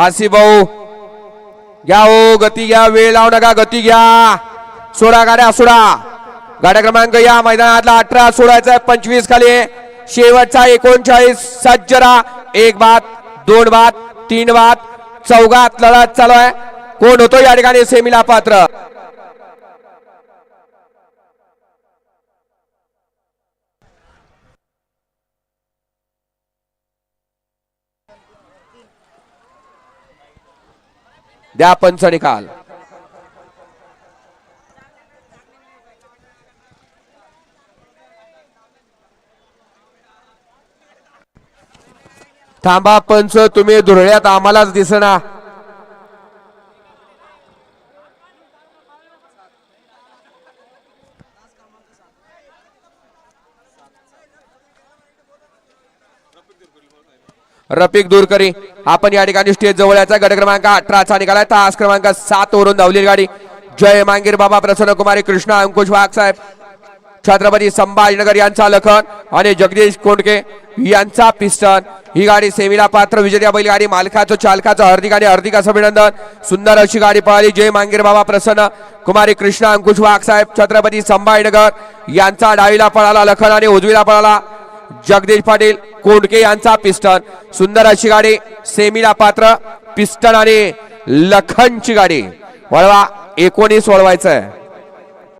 आसिफ भाऊ घ्या हो, गती घ्या, वेळ लावू नका, गती घ्या. सोडा गाड्या, सोडा गाड्या. क्रमांक या मैदानातला 18 सोडायचा 25 खाली. शेवटचा 39 सज्जरा. 1 बाद 2 बाद 3 बाद. चौघात लढत चालू आहे. कोण होतो या ठिकाणी सेमीला पात्र? द्या पंच निकाल. थांबा पंच, तुम्ही धुरळ्यात आम्हालाच दिसना. रफिक दूरकरी आपण या ठिकाणी स्टेज जवळ याचा. गट क्रमांक 18 चा निकाल आहे. तास क्रमांक 7 वरून धावलेली गाडी जय मांगीर बाबा, प्रसन्न कुमारी, कृष्णा अंकुश वाघ साहेब, छत्रपती संभाजीनगर यांचा लखन आणि जगदीश कोंडके यांचा पिस्टन. ही गाडी सेमीला पात्र. विजेत्या बैलगाडी मालकाचं चालकाचं हार्दिक आणि हार्दिक असं अभिनंदन. सुंदर अशी गाडी पळाली. जय मांगीर बाबा, प्रसन्न कुमारी, कृष्णा अंकुश वाघ साहेब, छत्रपती संभाजीनगर यांचा डावीला पळाला लखन आणि उजवीला पळाला जगदीश पाटील कोंडके यांचा पिस्टन. सुंदर अशी गाडी सेमीला पात्र. पिस्टन आणि लखनची गाडी. वळवा 19 वळवायचं आहे.